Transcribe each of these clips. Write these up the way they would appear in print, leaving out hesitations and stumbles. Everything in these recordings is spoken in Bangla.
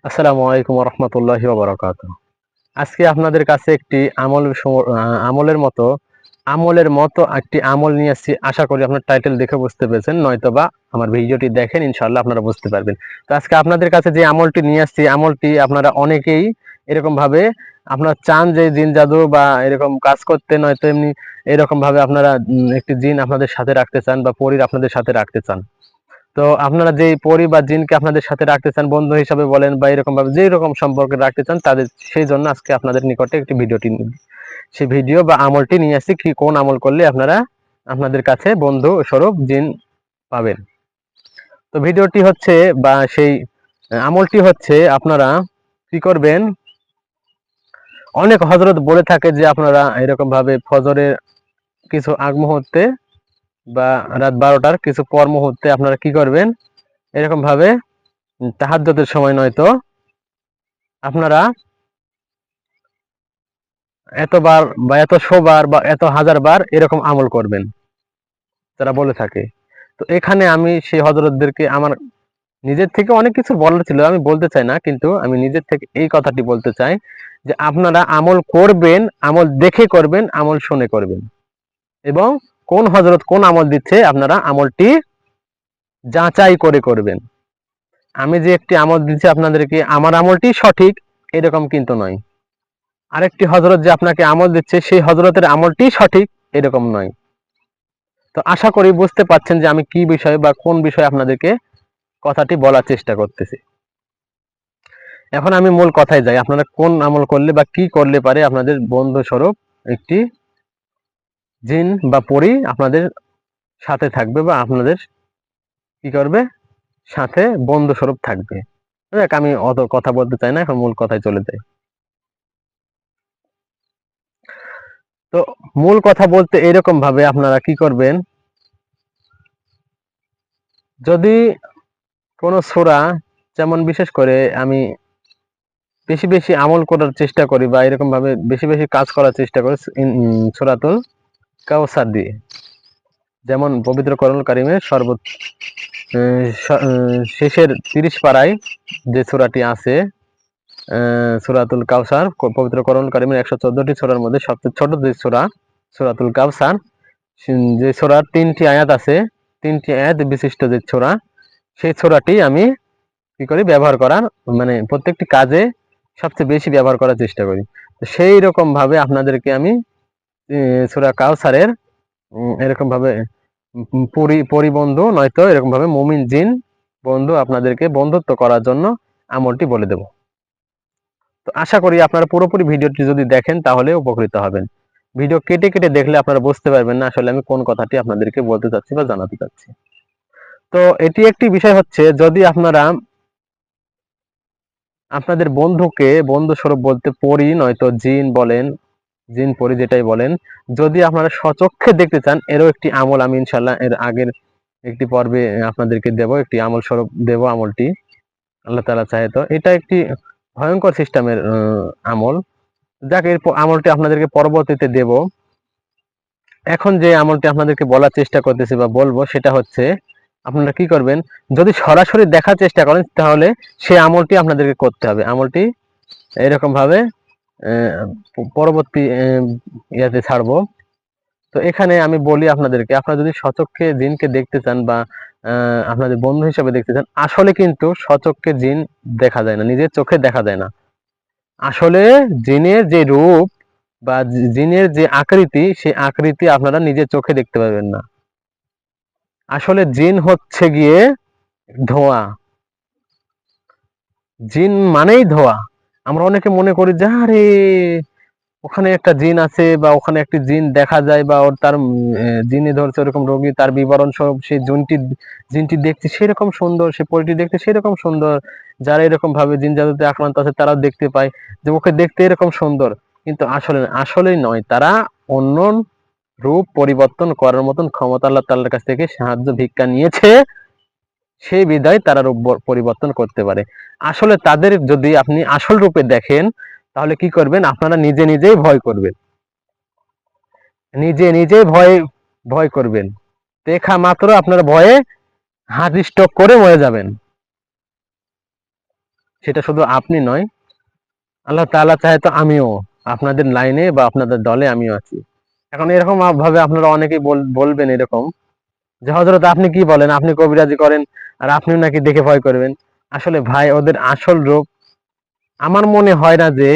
আসসালামু আলাইকুম রহমতুল্লাহি ওয়া বারাকাতুহু। আজকে আপনাদের কাছে একটি আমলের মতো একটি আমল নিয়ে আসছি। আশা করি আপনার টাইটেল দেখে বুঝতে পেরেছেন, নয়তোবা আমার ভিডিওটি দেখেন, ইনশাআল্লাহ আপনারা বুঝতে পারবেন। তো আজকে আপনাদের কাছে যে আমলটি নিয়ে আসছি, আমলটি আপনারা অনেকেই এরকম ভাবে আপনারা চান যে জিন জাদু বা এরকম কাজ করতে, নয়তো এমনি এরকম ভাবে আপনারা একটি জিন আপনাদের সাথে রাখতে চান বা পরীর আপনাদের সাথে রাখতে চান। তো আপনারা যেই পরি বা জিনকে আপনাদের সাথে রাখতে চান, বন্ধু হিসাবে বলেন বা এরকম ভাবে যেই রকম সম্পর্কে রাখতে চান তাদের, সেই জন্য আজকে আপনাদের নিকটে একটি সেই ভিডিও বা আমলটি নিয়ে আসছি, কি কোন আমল করলে আপনারা আপনাদের কাছে বন্ধু স্বরূপ জিন পাবেন। তো ভিডিওটি হচ্ছে বা সেই আমলটি হচ্ছে, আপনারা কি করবেন, অনেক হযরত বলে থাকে যে আপনারা এরকম ভাবে ফজরের কিছু আগ মুহূর্তে বা রাত 12টার কিছু পর মুহূর্তে আপনারা কি করবেন, এরকম ভাবে তাহাজ্জুদের সময় নয়তো আপনারা এতবার বা 100 বার বা 1000 বার এরকম আমল করবেন, তারা বলে থাকে। তো এখানে আমি সেই হযরতদেরকে আমার নিজের থেকে অনেক কিছু বলার ছিল, আমি বলতে চাই না, কিন্তু আমি নিজের থেকে এই কথাটি বলতে চাই যে আপনারা আমল করবেন, আমল দেখে করবেন, আমল শুনে করবেন, এবং কোন হযরত কোন আমল দিচ্ছে আপনারা আমলটি যাচাই করে করবেন। আমি যে একটি আমল দিচ্ছি আপনাদেরকে, আমার আমলটি সঠিক এরকম কিন্তু নয়। আরেকটি হযরত যে আপনাকে আমল দিচ্ছে, সেই হযরতের আমলটি সঠিক এরকম নয়। তো আশা করি বুঝতে পারছেন যে আমি কি বিষয় বা কোন বিষয়ে আপনাদেরকে কথাটি বলার চেষ্টা করতেছি। এখন আমি মূল কথায় যাই, আপনারা কোন আমল করলে বা কি করলে পারে আপনাদের বন্ধু স্বরূপ একটি জিন বা পরী আপনাদের সাথে থাকবে বা আপনাদের কি করবে, সাথে বন্ধু স্বরূপ থাকবে। দেখ, আমি অত কথা বলতে চাই না, এখন মূল কথায় চলে যাই। তো মূল কথা বলতে এরকম ভাবে আপনারা কি করবেন, যদি কোনো সূরা, যেমন বিশেষ করে আমি বেশি বেশি আমল করার চেষ্টা করি বা এরকম ভাবে বেশি বেশি কাজ করার চেষ্টা করি সূরাতুল কাউসার দিয়ে। যেমন পবিত্র কোরআনুল কারীমের শেষের 30 পারায় যে সূরাটি আছে, সূরাতুল কাউসার, পবিত্র কোরআনুল কারীমের 114টি সূরার মধ্যে সবচেয়ে ছোট যে সূরা, সূরাতুল কাউসার, যে সূরার 3টি আয়াত আছে, 3টি আয়াত বিশিষ্ট যে সূরা, সেই সূরাটি আমি কি করি, ব্যবহার করার, মানে প্রত্যেকটি কাজে সবচেয়ে বেশি ব্যবহার করার চেষ্টা করি। তো সেই রকম ভাবে আপনাদেরকে আমি সূরা কাউসারের এরকম ভাবে পরিবন্ধু নয়তো এরকম ভাবে মুমিন জিন বন্ধু আপনাদেরকে বন্ধুত্ব করার জন্য আমলটি বলে দেব। তো আশা করি আপনারা পুরোপুরি ভিডিওটি যদি দেখেন তাহলে উপকৃত হবেন। ভিডিও কেটে কেটে দেখলে আপনারা বুঝতে পারবেন না আসলে আমি কোন কথাটি আপনাদেরকে বলতে চাচ্ছি বা জানাতে চাচ্ছি। তো এটি একটি বিষয় হচ্ছে, যদি আপনারা আপনাদের বন্ধুকে বন্ধু স্বরূপ বলতে পরি নয়তো জিন বলেন, জিন পরি যেটাই বলেন, যদি আপনারা স্বচক্ষে দেখতে চান, এরও একটি আমল আমি ইনশাল্লাহ এর আগের একটি পর্বে আপনাদেরকে দেব, একটি আমল স্বরূপ দেব। আমলটি আল্লাহ তাআলা চাহে তো এটা একটি ভয়ঙ্কর সিস্টেমের আমল। যাক, এর আমলটি আপনাদেরকে পরবর্তীতে দেব। এখন যে আমলটি আপনাদেরকে বলার চেষ্টা করতেছি বা বলবো, সেটা হচ্ছে আপনারা কি করবেন, যদি সরাসরি দেখার চেষ্টা করেন তাহলে সেই আমলটি আপনাদেরকে করতে হবে। আমলটি এরকম ভাবে পরবর্তী ইয়াতে ছাড়বো। তো এখানে আমি বলি আপনাদেরকে, আপনারা যদি স্বচক্ষে জিনকে দেখতে চান বা আপনাদের বন্ধু হিসেবে দেখতে চান, আসলে কিন্তু স্বচক্ষে জিন দেখা যায় না, নিজের চোখে দেখা যায় না। আসলে জিনের যে রূপ বা জিনের যে আকৃতি, সেই আকৃতি আপনারা নিজের চোখে দেখতে পাবেন না। আসলে জিন হচ্ছে গিয়ে ধোঁয়া, জিন মানেই ধোঁয়া। আমরা অনেকে মনে করি যে আরে ওখানে একটা জিন আছে বা ওখানে একটি জিন দেখা যায় বা ওর তার জিনে ধরছে ওরকম রোগী, তার বিবরণ স্বরূপ সেই জিনটি দেখতে সেরকম সুন্দর, সে পরিটি দেখতে সেরকম সুন্দর, যারা এরকম ভাবে জিন জাদুতে আক্রান্ত আছে তারাও দেখতে পায় যে ওকে দেখতে এরকম সুন্দর। কিন্তু আসলেই নয়, তারা অন্য রূপ পরিবর্তন করার মতন ক্ষমতা আল্লাহ তাআলার কাছ থেকে সাহায্য ভিক্ষা নিয়েছে, সেই বিধায় তারা রূপ পরিবর্তন করতে পারে। আসলে তাদের যদি আপনি আসল রূপে দেখেন, তাহলে কি করবেন, আপনারা নিজে নিজেই ভয় করবেন, নিজে নিজে ভয় ভয় করবেন। দেখা মাত্র আপনার ভয়ে হার্ট স্ট্রোক করে মরে যাবেন। সেটা শুধু আপনি নয়, আল্লাহ তাআলা চাহে তো আমিও আপনাদের লাইনে বা আপনাদের দলে আমিও আছি। এখন এরকম ভাবে আপনারা অনেকেই বলবেন এরকম যে হযরত আপনি কি বলেন, আপনি কবিরাজি করেন আর আপনিও নাকি দেখে ভয় করবেন। আসলে ভাই ওদের আসল রূপ আমার মনে হয় না যে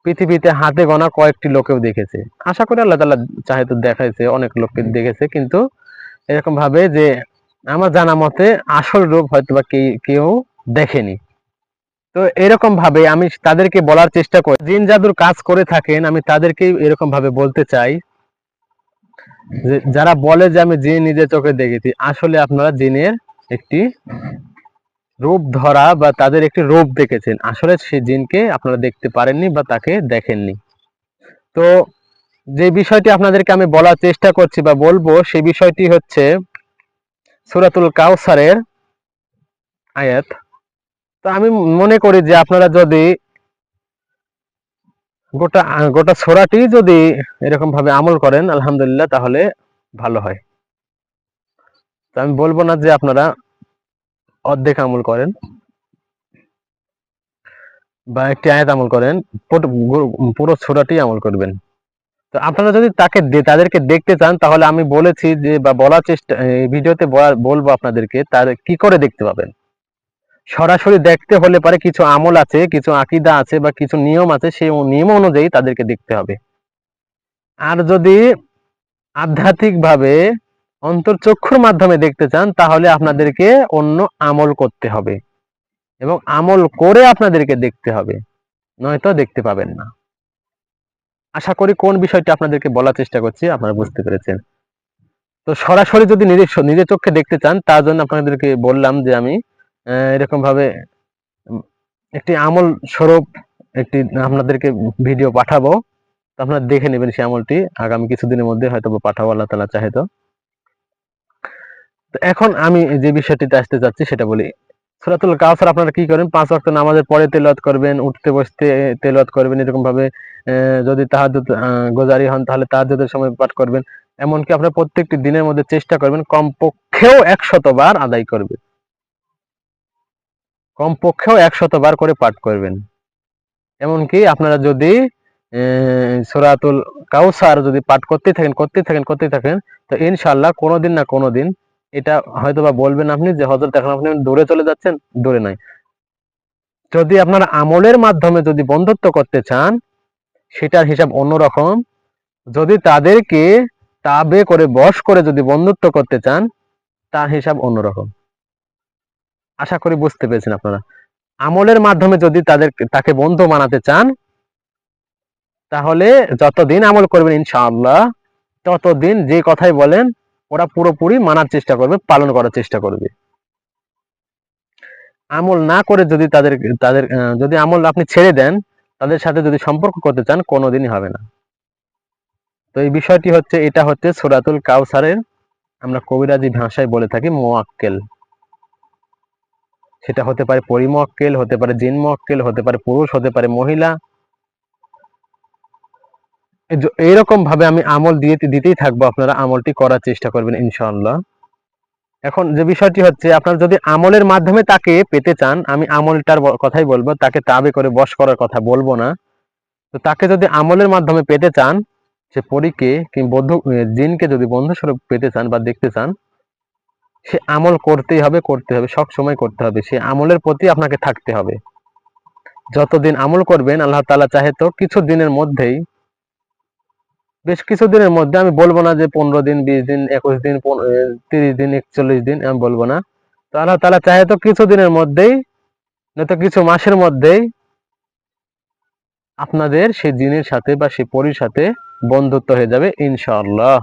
পৃথিবীতে হাতে গোনা কয়েকটি লোকেও দেখেছে। আশা করি আল্লাহ তাআলা চাহে তো দেখাইছে, অনেক লোককে দেখেছে, কিন্তু এরকম ভাবে যে আমার জানা মতে আসল রূপ হয়তোবা কেউ দেখেনি। তো এরকম ভাবে আমি তাদেরকে বলার চেষ্টা করি, জিন জাদুর কাজ করে থাকেন আমি তাদেরকেই এরকম ভাবে বলতে চাই যে যারা বলে যে আমি জিন নিজের চোখে দেখেছি, আসলে আপনারা জিনের একটি রূপ ধরা বা তাদের একটি রূপ দেখেছেন, আসলে সেই জিনকে আপনারা দেখতে পারেননি বা তাকে দেখেননি। তো যে বিষয়টি আপনাদেরকে আমি বলার চেষ্টা করছি বা বলবো, সেই বিষয়টি হচ্ছে সূরাতুল কাউসারের আয়াত। তো আমি মনে করি যে আপনারা যদি গোটা গোটা সূরাটি যদি এরকম ভাবে আমল করেন আলহামদুলিল্লাহ তাহলে ভালো হয়। তো আমি বলবো না যে আপনারা অর্ধেক আমল করেন বা একটি আয়াত আমল করেন, পুরো সূরাটি আমল করবেন। তো আপনারা যদি তাদেরকে দেখতে চান তাহলে আমি বলেছি যে বা বলার চেষ্টা এই ভিডিওতে বলবো আপনাদেরকে তার কি করে দেখতে পাবেন। সরাসরি দেখতে হলে পারে কিছু আমল আছে, কিছু আকীদা আছে বা কিছু নিয়ম আছে, সেই নিয়ম অনুযায়ী তাদেরকে দেখতে হবে। আর যদি আধ্যাত্মিক ভাবে অন্তর্চক্ষুর মাধ্যমে দেখতে চান তাহলে আপনাদেরকে অন্য আমল করতে হবে এবং আমল করে আপনাদেরকে দেখতে হবে, নয়তো দেখতে পাবেন না। আশা করি কোন বিষয়টি আপনাদেরকে বলার চেষ্টা করছি আপনারা বুঝতে পেরেছেন। তো সরাসরি যদি নিজের চোখে দেখতে চান তার জন্য আপনাদেরকে বললাম যে আমি এরকম ভাবে একটি আমল স্বরূপ একটি আপনাদেরকে ভিডিও পাঠাবো। তো আপনারা দেখে নেবেন সেই আমলটি, আগামী কিছুদিনের মধ্যে হয়তো পাঠাবো আল্লাহ তাআলা চাহে তো। তো এখন আমি যে বিষয়টিতে আসতে যাচ্ছি সেটা বলি। সূরাতুল কাউসার আপনারা কি করেন, 5 ওয়াক্ত নামাজের পরে তেলাওয়াত করবেন, উঠতে বসতে তেলাওয়াত করবেন, এরকম ভাবে যদি তাহাজ্জুদ গোজারি হন তাহলে তাহাজ্জুদের সময় পাঠ করবেন। এমনকি আপনারা প্রত্যেকটি দিনের মধ্যে চেষ্টা করবেন কমপক্ষেও 100 বার আদায় করবেন। কমপক্ষেও 100 বার করে পাঠ করবেন। এমনকি আপনারা যদি সূরাতুল কাউসার যদি পাঠ করতেই থাকেন তো ইনশাআল্লাহ কোনোদিন না কোনোদিন এটা হয়তোবা বলবেন আপনি যে হযরত এখন আপনি দূরে চলে যাচ্ছেন, দূরে নয়। যদি আপনার আমলের মাধ্যমে যদি বন্ধুত্ব করতে চান সেটার হিসাব অন্যরকম। যদি তাদেরকে তাবে করে বশ করে যদি বন্ধুত্ব করতে চান তার হিসাব অন্যরকম। আশা করি বুঝতে পেরেছেন আপনারা। আমলের মাধ্যমে যদি তাকে বন্ধু বানাতে চান তাহলে যতদিন আমল করবেন ইনশাআল্লাহ ততদিন যে কথাই বলেন ওরা পুরোপুরি মানার চেষ্টা করবে, পালন করার চেষ্টা করবে। আমল না করে যদি তাদের তাদের যদি আমল আপনি ছেড়ে দেন, তাদের সাথে যদি সম্পর্ক করতে চান কোনোদিনই হবে না। তো এই বিষয়টি হচ্ছে, এটা হচ্ছে সূরাতুল কাউসারের আমরা কবিরাজি ভাষায় বলে থাকি মুয়াক্কেল। সেটা হতে পারে পরিমুয়াক্কেল, হতে পারে জিন মুয়াক্কেল, হতে পারে পুরুষ, হতে পারে মহিলা। এইরকম ভাবে আমি আমল দিতেই থাকবো, আপনারা আমলটি করার চেষ্টা করবেন ইনশাআল্লাহ। এখন যে বিষয়টি হচ্ছে আপনারা যদি আমলের মাধ্যমে তাকে পেতে চান, আমি আমলটার কথাই বলবো, তাকে তাবে করে বশ করার কথা বলবো না। তো তাকে যদি আমলের মাধ্যমে পেতে চান, সে পরীকে কিংবা জিনকে যদি বন্ধু স্বরূপ পেতে চান বা দেখতে চান, সে আমল করতে হবে, সব সময় করতে হবে। সে আমলের প্রতি আপনাকে থাকতে হবে। যতদিন আমল করবেন আল্লাহ তাআলা চাহে তো কিছু দিনের মধ্যেই, বেশ কিছুদিনের মধ্যে, আমি বলবো না যে 15 দিন, 20 দিন, 21 দিন, 30 দিন, 41 দিন, আমি বলবো না। তো আল্লাহ তাআলা চাহে তো কিছু দিনের মধ্যেই, নয়তো কিছু মাসের মধ্যেই আপনাদের সেই জিনের সাথে বা সেই পরীর সাথে বন্ধুত্ব হয়ে যাবে ইনশাআল্লাহ।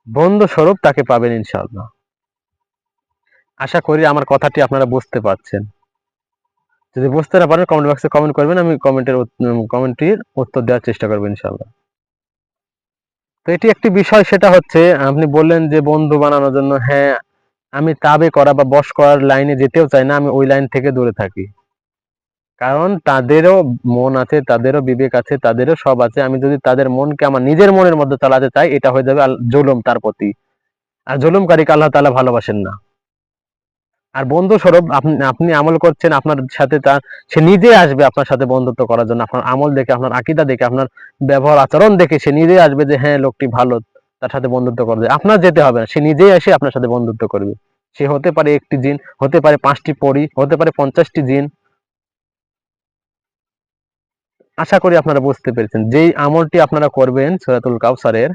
বন্ধু স্বরূপ তাকে পাবেন ইনশাআল্লাহ। আশা করি আমার কথাটি আপনারা বুঝতে পারছেন। যদি বুঝতে না পারেন কমেন্ট বক্সে কমেন্ট করবেন, আমি কমেন্টটির উত্তর দেওয়ার চেষ্টা করবো ইনশাআল্লাহ। তো এটি একটি বিষয়, সেটা হচ্ছে আপনি বললেন যে বন্ধু বানানোর জন্য, হ্যাঁ আমি তাবে করা বা বশ করার লাইনে যেতেও চাই না, আমি ওই লাইন থেকে দূরে থাকি। কারণ তাদেরও মন আছে, তাদেরও বিবেক আছে, তাদেরও সব আছে। আমি যদি তাদের মনকে আমার নিজের মনের মধ্যে চালাতে চাই, এটা হয়ে যাবে জুলুম তার প্রতি। আর জুলুমকারীকে আল্লাহ তাআলা ভালোবাসেন না। আর বন্ধু স্বরূপ আপনি আপনি আমল করছেন, আপনার সাথে তার সে নিজে আসবে আপনার সাথে বন্ধুত্ব করার জন্য, আপনার আমল দেখে, আপনার আকীদা দেখে, আপনার ব্যবহার আচরণ দেখে সে নিজেই আসবে যে হ্যাঁ লোকটি ভালো, তার সাথে বন্ধুত্ব করবে। আপনার যেতে হবে না, সে নিজেই এসে আপনার সাথে বন্ধুত্ব করবে। সে হতে পারে একটি জিন, হতে পারে 5টি পরী, হতে পারে 50টি জিন। আশা করি আপনারা বুঝতে পেরেছেন। যেই আমলটি আপনারা করবেন সূরাতুল কাউসারের,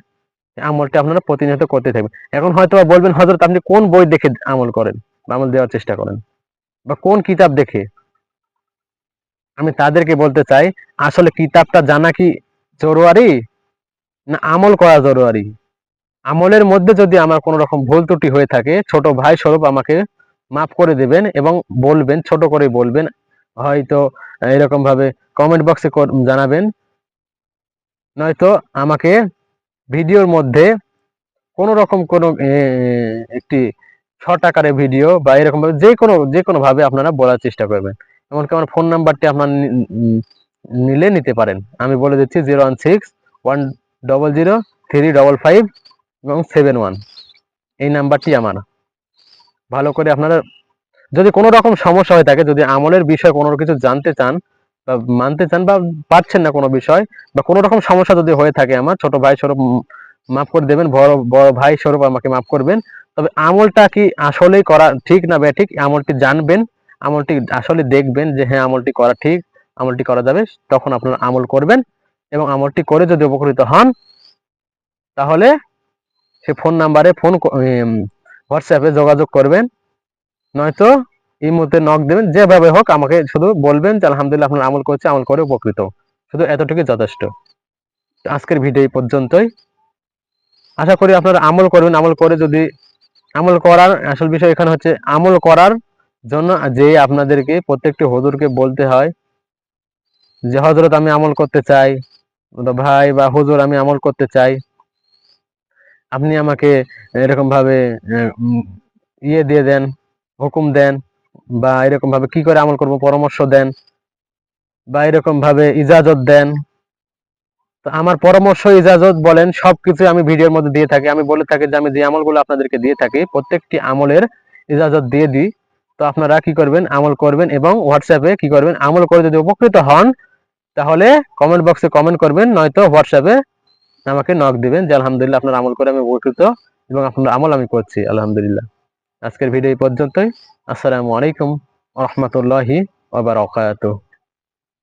এই আমলটি আপনারা প্রতিনিয়ত করতে থাকবেন। এখন হয়তো বলবেন হযরত আপনি কোন বই দেখে আমল করেন বা আমল দেওয়ার চেষ্টা করেন, বা কোন কিতাব দেখে? আমি তাদেরকে বলতে চাই, আসলে কিতাবটা জানা কি জরুরি, না আমল করা জরুরি? আমলের মধ্যে যদি আমার কোনো রকম ভুল ত্রুটি হয়ে থাকে, ছোট ভাই স্বরূপ আমাকে মাফ করে দেবেন এবং বলবেন, ছোট করে বলবেন, হয়তো এরকম ভাবে কমেন্ট বক্সে জানাবেন, নয়তো আমাকে ভিডিওর মধ্যে কোন রকম কোন একটি শর্ট আকারে ভিডিও বা এরকম ভাবে যে কোনো ভাবে আপনারা বলার চেষ্টা করবেন। এমনকি আমার ফোন নাম্বারটি আপনার নিলে নিতে পারেন। আমি বলে দিচ্ছি 016-100-355 এবং 71, এই নাম্বারটি আমার। ভালো করে আপনারা যদি কোনো রকম সমস্যা হয়ে থাকে, যদি আমলের বিষয়ে কোনো কিছু জানতে চান বা মানতে চান বা পারছেন না কোনো বিষয়, বা কোনো রকম সমস্যা যদি হয়ে থাকে, আমার ছোট ভাই স্বরূপ মাফ করে দেবেন, বড় বড় ভাই স্বরূপ আমাকে মাফ করবেন। তবে আমলটা কি আসলেই করা ঠিক না ব্যাঠিক, আমলটি জানবেন, আমলটি আসলে দেখবেন যে হ্যাঁ আমলটি করা ঠিক, আমলটি করা যাবে, তখন আপনারা আমল করবেন। এবং আমলটি করে যদি উপকৃত হন, তাহলে সে ফোন নাম্বারে হোয়াটসঅ্যাপে যোগাযোগ করবেন, নয়তো ইমোতে নক দেবেন, যেভাবে হোক আমাকে শুধু বলবেন যে আলহামদুলিল্লাহ আপনার আমল করছে, আমল করে উপকৃত। শুধু এতটুকুই যথেষ্ট। আজকের ভিডিও এই পর্যন্তই। আশা করি আপনারা আমল করবেন। আমল করে যদি আমল করার আসল বিষয় এখানে হচ্ছে, আমল করার জন্য যে আপনাদেরকে প্রত্যেকটি হুজুরকে বলতে হয় যে হযরত আমি আমল করতে চাই, ভাই বা হুজুর আমি আমল করতে চাই, আপনি আমাকে এরকম ভাবে ইয়ে দিয়ে দেন, হুকুম দেন, বা এরকম ভাবে কি করে আমল করব পরামর্শ দেন, বা এরকম ভাবে ইজাজত দেন। তো আমার পরামর্শ, ইজাজত বলেন, সবকিছু আমি ভিডিওর মধ্যে দিয়ে থাকি। আমি বলে থাকি যে আমি যে আমলগুলো আপনাদেরকে দিয়ে থাকি, প্রত্যেকটি আমলের ইজাজত দিয়ে দিই। তো আপনারা কি করবেন, আমল করবেন এবং হোয়াটসঅ্যাপে কি করবেন, আমল করে যদি উপকৃত হন, তাহলে কমেন্ট বক্সে কমেন্ট করবেন, নয়তো হোয়াটসঅ্যাপে আমাকে নক দিবেন যে আলহামদুলিল্লাহ আপনার আমল করে আমি উপকৃত এবং আপনার আমল আমি করছি আলহামদুলিল্লাহ। আজকের ভিডিও এই পর্যন্তই। আসসালামু আলাইকুম ওয়া রাহমাতুল্লাহি ওয়া বারাকাতুহু।